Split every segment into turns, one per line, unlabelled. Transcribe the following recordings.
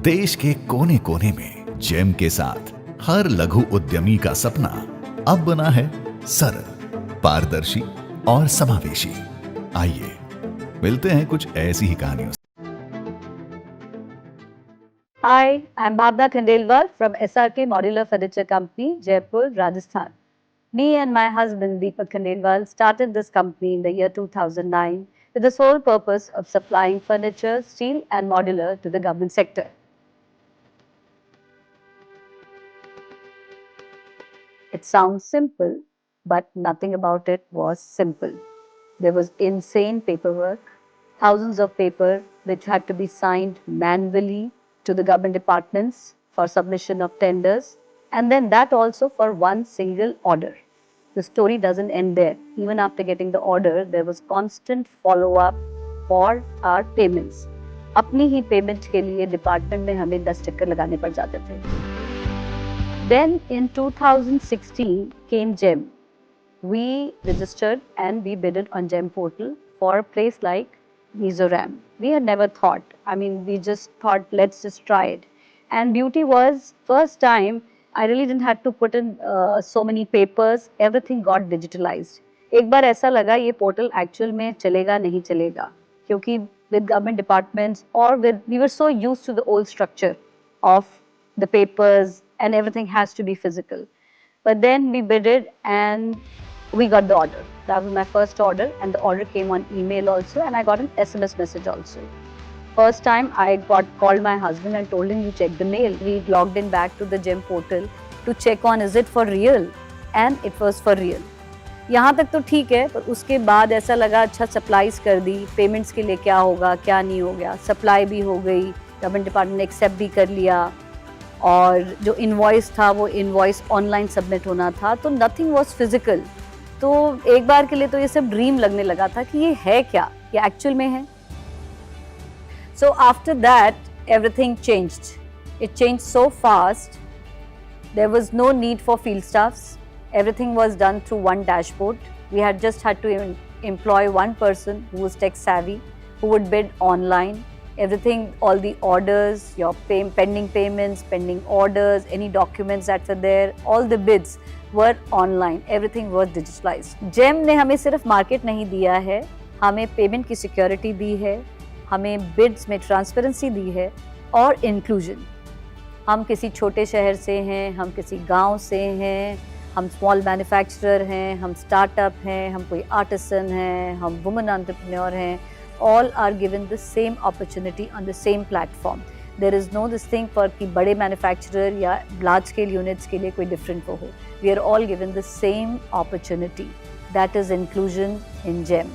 देश के कोने कोने में जेम के साथ हर लघु उद्यमी का सपना अब बना है सरल, पारदर्शी और समावेशी। आइए मिलते हैं कुछ ऐसी ही कहानियों से।
Hi, I'm Bhavna Khandelwal from SRK Modular Furniture Company, Jaipur, Rajasthan. Me and my husband Deepak Khandelwal started this company in the year 2009 with the sole purpose of supplying furniture, steel and modular to the government sector. It sounds simple, but nothing about it was simple. There was insane paperwork, thousands of paper which had to be signed manually to the government departments for submission of tenders, and then that also for one single order. The story doesn't end there. Even after getting the order, there was constant follow-up for our payments. अपनी ही payment के लिए department में हमें 10 चक्कर लगाने पड़ जाते थे. Then in 2016 came GEM. We registered and we bidded on GEM portal for a place like Mizoram. We had never thought, we just thought, let's just try it. And beauty was, first time, I really didn't have to put in so many papers, everything got digitalized. एक बार ऐसा लगा ये portal actual में चलेगा नहीं चलेगा, क्योंकि with government departments or we were so used to the old structure of the papers and everything has to be physical. But then we bidded and we got the order. That was my first order, and the order came on email also, and I got an SMS message also. First time I called my husband and told him to check the mail. We logged in back to the GEM portal to check on is it for real, and it was for real. यहाँ तक तो ठीक है, पर उसके बाद ऐसा लगा अच्छा सप्लाईज कर दी, पेमेंट्स के लिए क्या होगा क्या नहीं हो गया, सप्लाई भी हो गई, गवर्नमेंट डिपार्टमेंट ने एक्सेप्ट भी कर लिया, और जो इनवॉइस था वो इनवॉइस ऑनलाइन सबमिट होना था, तो नथिंग वाज फिजिकल. तो एक बार के लिए तो ये सब ड्रीम लगने लगा था कि ये है क्या, ये एक्चुअल में है. So after that everything changed. It changed so fast. There was no need for field staffs. Everything was done through one dashboard. We had just had to employ one person who was tech savvy, who would bid online. Everything, all the orders, your pending payments, pending orders, any documents that were there, all the bids were online. Everything was digitalized. GEM ने हमें सिर्फ market नहीं दिया है, हमें payment की security दी है, हमें बिड्स में ट्रांसपेरेंसी दी है और इंक्लूजन. हम किसी छोटे शहर से हैं, हम किसी गांव से हैं, हम स्मॉल मैन्युफैक्चरर हैं, हम स्टार्टअप हैं, हम कोई आर्टिसन हैं, हम वुमेन एंटरप्रेन्योर हैं. All are given the same opportunity on the same platform. There is no this thing for कि बड़े मैन्युफैक्चरर या लार्ज स्केल यूनिट्स के लिए कोई डिफरेंट वो हो. We are all given the same opportunity. That is inclusion in GEM.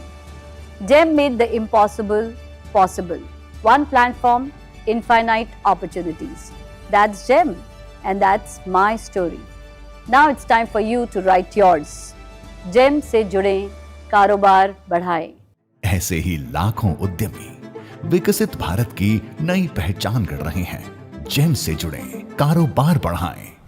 GEM made the impossible possible. One platform, infinite opportunities. That's GEM, and that's my story. Now it's time for you to write yours. GEM से जुड़ें, कारोबार बढ़ाएं.
ऐसे ही लाखों उद्यमी विकसित भारत की नई पहचान गढ़ रहे हैं. जेम से जुड़ें, कारोबार बढ़ाएं.